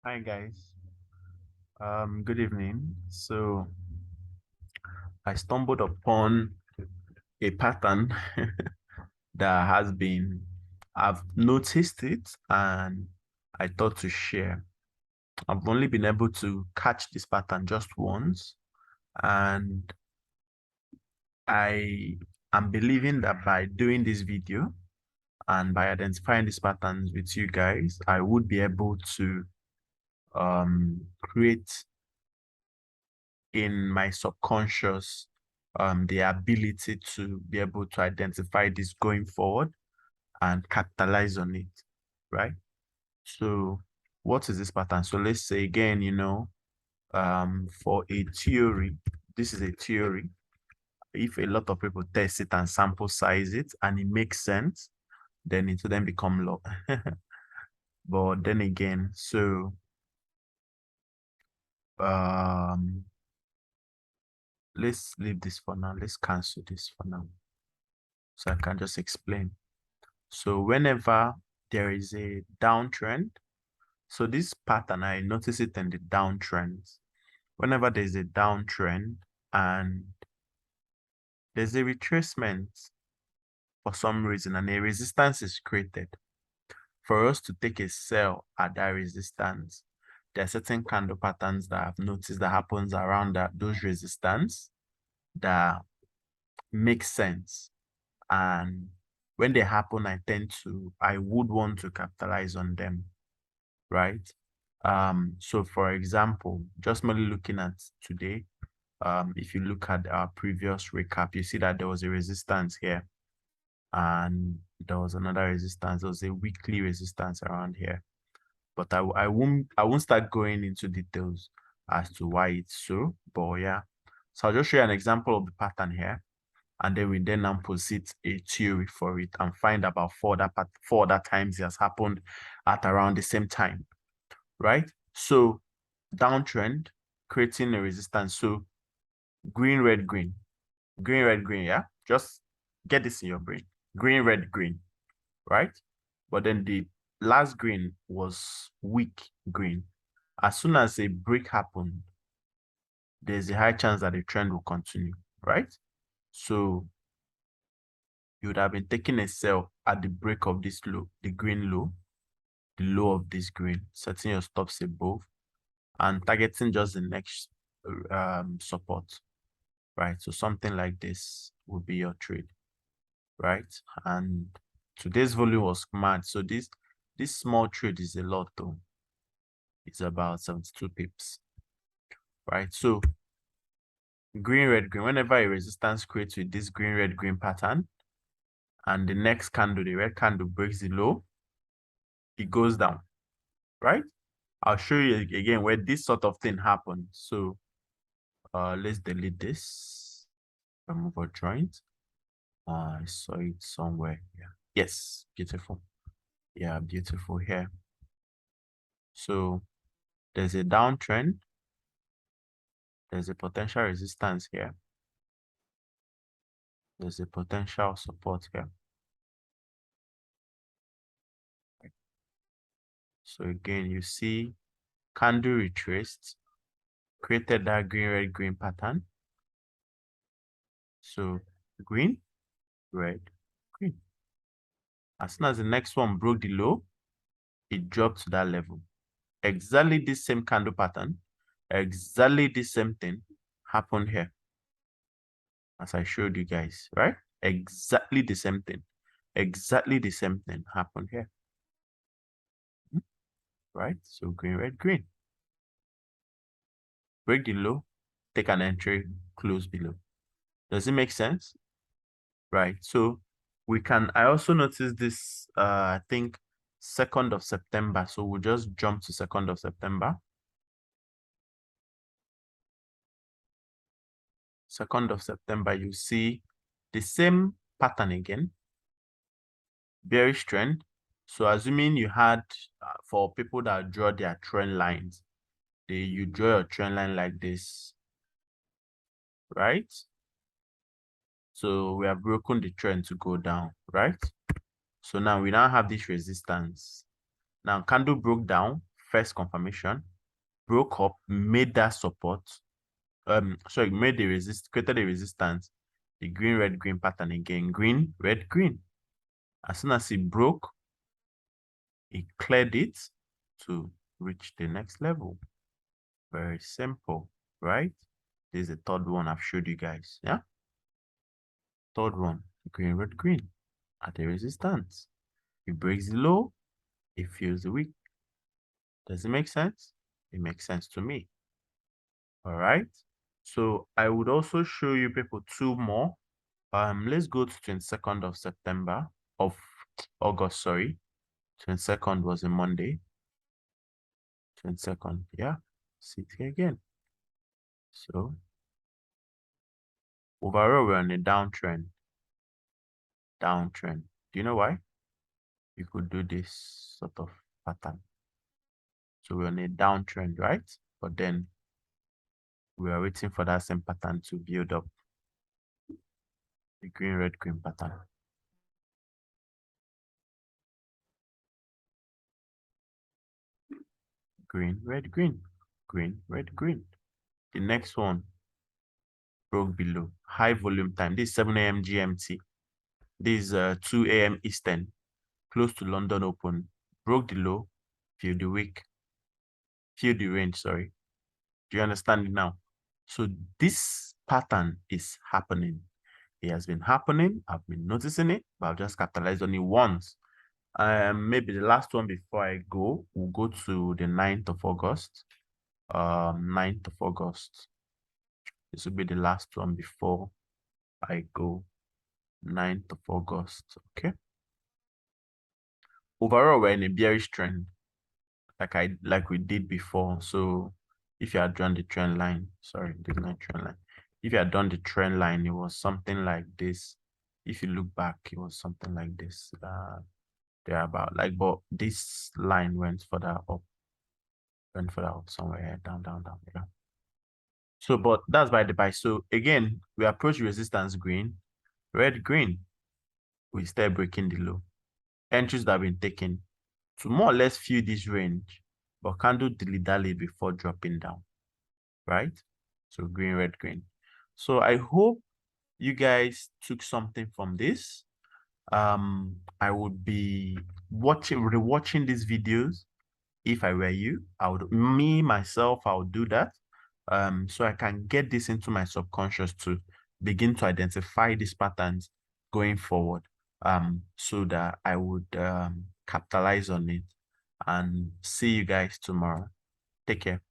Hi guys. Good evening. So I stumbled upon a pattern that I've noticed it and I thought to share. I've only been able to catch this pattern just once, and I am believing that by doing this video and by identifying these patterns with you guys, I would be able to create in my subconscious the ability to be able to identify this going forward and capitalize on it, right? So what is this pattern? So let's say again, for a theory, this is a theory. If a lot of people test it and sample size it and it makes sense, then it will then become law. But then again, so um let's leave this for now. Let's cancel this for now. So I can just explain. So whenever there is a downtrend, so this pattern, I notice it in the downtrends. Whenever there's a downtrend and there's a retracement for some reason and a resistance is created, for us to take a sell at that resistance, there are certain candle patterns that I've noticed that happens around those resistance that make sense. And when they happen, I would want to capitalize on them, right? So for example, just merely looking at today, if you look at our previous recap, you see that there was a resistance here and there was another resistance. There was a weekly resistance around here, but I won't start going into details as to why it's so, but yeah. So I'll just show you an example of the pattern here, and then we now posit a theory for it and find about four other times it has happened at around the same time, right? So downtrend, creating a resistance. So green, red, green, green, red, green. Yeah, just get this in your brain. Green, red, green, right? But then the last green was weak green. As soon as a break happened, there's a high chance that the trend will continue, right? So you would have been taking a sell at the break of this low, the green low, the low of this green, setting your stops above and targeting just the next support, right? So something like this would be your trade, right? And today's volume was mad. So this small trade is a lot though. It's about 72 pips, right? So green, red, green, whenever a resistance creates with this green, red, green pattern, and the next candle, the red candle breaks the low, it goes down, right? I'll show you again where this sort of thing happens. So let's delete this, remove our joint. I saw it somewhere. Yeah. Yes, beautiful. Yeah, beautiful here. So there's a downtrend. There's a potential resistance here. There's a potential support here. So again, you see candle retraced, created that green, red, green pattern. So green, red, green. As soon as the next one broke the low, it dropped to that level. Exactly the same candle pattern, exactly the same thing happened here, as I showed you guys, right? Exactly the same thing. Exactly the same thing happened here. Right? So green, red, green. Break the low, take an entry, close below. Does it make sense? Right. So I also noticed this, I think 2nd of September. So we'll just jump to 2nd of September. 2nd of September, you see the same pattern again, bearish trend. So assuming you had, for people that draw their trend lines, you draw your trend line like this, right? So we have broken the trend to go down, right? So now we now have this resistance. Now candle broke down, first confirmation, broke up, made that support, made the created a resistance, the green, red, green pattern again, green, red, green. As soon as it broke, it cleared it to reach the next level. Very simple, right? This is the third one I've showed you guys. Yeah. Third one, green, red, green at the resistance. It breaks the low, it fills the wick. Does it make sense? It makes sense to me. All right. So I would also show you people two more. Let's go to 22nd of September of August, sorry. 22nd was a Monday. 22nd, yeah. See it here again. So overall, we're on a downtrend. Downtrend. Do you know why? You could do this sort of pattern. So we're on a downtrend, right? But then we are waiting for that same pattern to build up. The green, red, green pattern. Green, red, green. Green, red, green. The next one broke below. High volume time. This is 7 a.m. GMT. This is 2 a.m. Eastern. Close to London Open. Broke the low. Filled the wick. Filled the range, sorry. Do you understand it now? So this pattern is happening. It has been happening. I've been noticing it, but I've just capitalized on it once. Maybe the last one before I go, we'll go to the 9th of August. 9th of August. This will be the last one before I go. 9th of August. Okay. Overall, we're in a bearish trend, like we did before. So if you had drawn the trend line, sorry, this is not trend line. If you had done the trend line, it was something like this. If you look back, it was something like this. Thereabout. But this line went further up. Somewhere here, down, yeah. So, but that's by the by. So again, we approach resistance green, red, green. We start breaking the low. Entries that have been taken to more or less fill this range, but candle dilly-dally before dropping down, right? So green, red, green. So I hope you guys took something from this. I would be rewatching these videos. If I were you, I would do that. So I can get this into my subconscious to begin to identify these patterns going forward. So that I would capitalize on it. And see you guys tomorrow. Take care.